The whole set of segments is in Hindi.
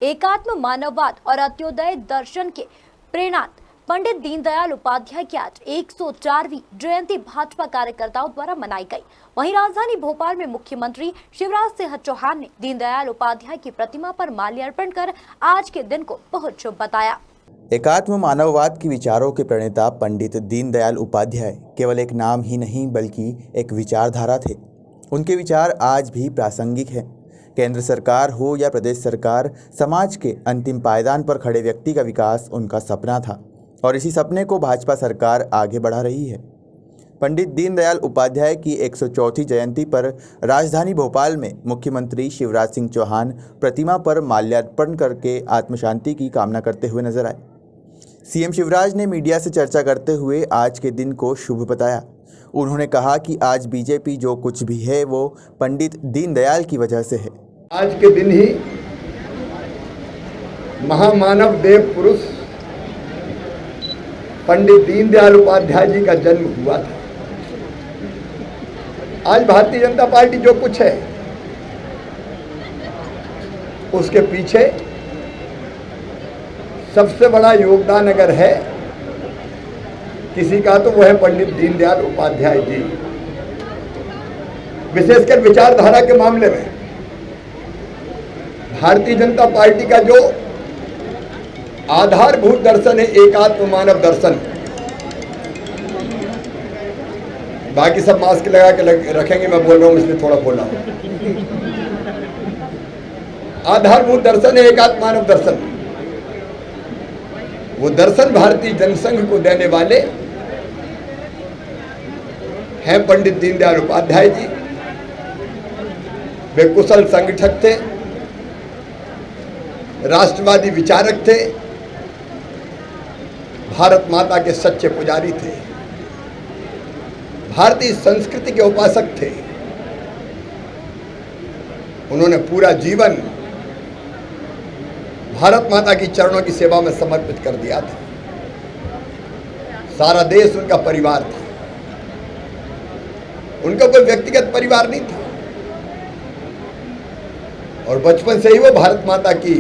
एकात्म मानववाद और अंत्योदय दर्शन के प्रेरणार्थ पंडित दीनदयाल उपाध्याय की आज 104वीं जयंती भाजपा कार्यकर्ताओं द्वारा मनाई गई। वहीं राजधानी भोपाल में मुख्यमंत्री शिवराज सिंह चौहान ने दीनदयाल उपाध्याय की प्रतिमा पर माल्यार्पण कर आज के दिन को बहुत शुभ बताया। एकात्म मानववाद के विचारों के प्रणेता पंडित दीनदयाल उपाध्याय केवल एक नाम ही नहीं बल्कि एक विचारधारा थे। उनके विचार आज भी प्रासंगिक हैं। केंद्र सरकार हो या प्रदेश सरकार, समाज के अंतिम पायदान पर खड़े व्यक्ति का विकास उनका सपना था और इसी सपने को भाजपा सरकार आगे बढ़ा रही है। पंडित दीनदयाल उपाध्याय की 104वीं जयंती पर राजधानी भोपाल में मुख्यमंत्री शिवराज सिंह चौहान प्रतिमा पर माल्यार्पण करके आत्मशांति की कामना करते हुए नजर आए। सीएम शिवराज ने मीडिया से चर्चा करते हुए आज के दिन को शुभ बताया। उन्होंने कहा कि आज बीजेपी जो कुछ भी है वो पंडित दीनदयाल की वजह से है। आज के दिन ही महामानव देव पुरुष पंडित दीनदयाल उपाध्याय जी का जन्म हुआ था। आज भारतीय जनता पार्टी जो कुछ है उसके पीछे सबसे बड़ा योगदान अगर है किसी का तो वो है पंडित दीनदयाल उपाध्याय जी। विशेषकर विचारधारा के मामले में भारतीय जनता पार्टी का जो आधारभूत दर्शन है एकात्म मानव दर्शन, बाकी सब मास्क लगा के रखेंगे, मैं बोल रहा हूं इसलिए थोड़ा बोला हूं। आधारभूत दर्शन है एकात्म मानव दर्शन। वो दर्शन भारतीय जनसंघ को देने वाले हैं पंडित दीनदयाल उपाध्याय जी। वे कुशल संगठक थे, राष्ट्रवादी विचारक थे, भारत माता के सच्चे पुजारी थे, भारतीय संस्कृति के उपासक थे। उन्होंने पूरा जीवन भारत माता की चरणों की सेवा में समर्पित कर दिया था। सारा देश उनका परिवार था, उनका कोई व्यक्तिगत परिवार नहीं था और बचपन से ही वो भारत माता की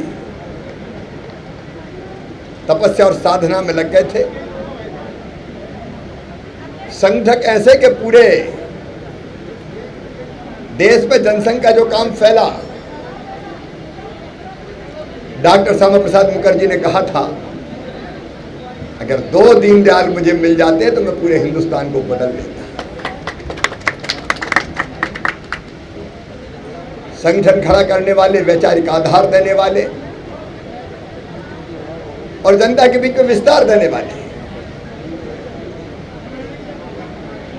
तपस्या और साधना में लग गए थे। संगठक ऐसे के पूरे देश में जनसंघ का जो काम फैला, डॉक्टर श्यामा प्रसाद मुखर्जी ने कहा था अगर 2 दीनदयाल मुझे मिल जाते तो मैं पूरे हिंदुस्तान को बदल देता। संगठन खड़ा करने वाले, वैचारिक आधार देने वाले और जनता के बीच में विस्तार देने वाले,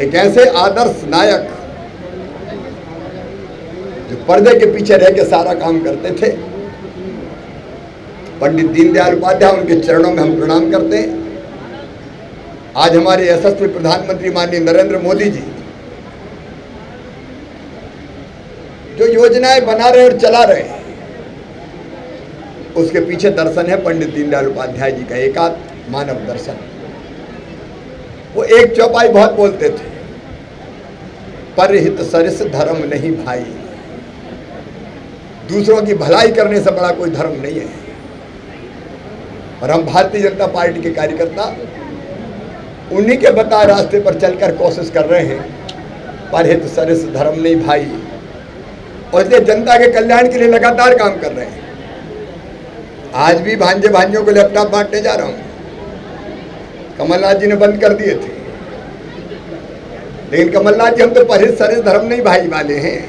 एक ऐसे आदर्श नायक जो पर्दे के पीछे रह के सारा काम करते थे, पंडित दीनदयाल उपाध्याय, उनके चरणों में हम प्रणाम करते हैं। आज हमारे यशस्वी प्रधानमंत्री माननीय नरेंद्र मोदी जी जो योजनाएं बना रहे और चला रहे हैं उसके पीछे दर्शन है पंडित दीनदयाल उपाध्याय जी का एकात्म मानव दर्शन। वो एक चौपाई बहुत बोलते थे, परहित सरिस धर्म नहीं भाई। दूसरों की भलाई करने से बड़ा कोई धर्म नहीं है और हम भारतीय जनता पार्टी के कार्यकर्ता उन्हीं के बताए रास्ते पर चलकर कोशिश कर रहे हैं, परहित सरिस धर्म नहीं भाई, और इसलिए जनता के कल्याण के लिए लगातार काम कर रहे हैं। आज भी भांजे भांजियों को लैपटॉप बांटने जा रहा हूं। कमलनाथ जी ने बंद कर दिए थे, लेकिन कमलनाथ जी हम तो परहित सरिस धर्म नहीं भाई वाले हैं।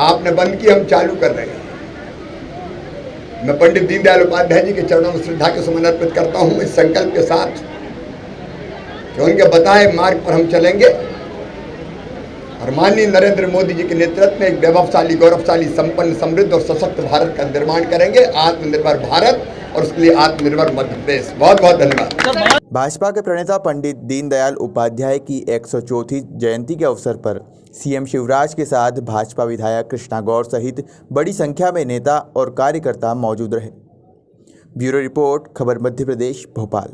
आपने बंद किए, हम चालू कर रहे हैं। मैं पंडित दीनदयाल उपाध्याय जी के चरणों में श्रद्धा के सुमन अर्पित करता हूं इस संकल्प के साथ कि उनके बताए मार्ग पर हम चलेंगे और माननीय नरेंद्र मोदी जी के नेतृत्व में एक वैभवशाली, गौरवशाली, संपन्न, समृद्ध और सशक्त भारत का निर्माण करेंगे। आत्मनिर्भर भारत और उसके लिए आत्मनिर्भर मध्य प्रदेश। बहुत बहुत धन्यवाद। भाजपा के प्रणेता पंडित दीनदयाल उपाध्याय की 104वीं जयंती के अवसर पर सीएम शिवराज के साथ भाजपा विधायक कृष्णा गौर सहित बड़ी संख्या में नेता और कार्यकर्ता मौजूद रहे। ब्यूरो रिपोर्ट, खबर मध्य प्रदेश, भोपाल।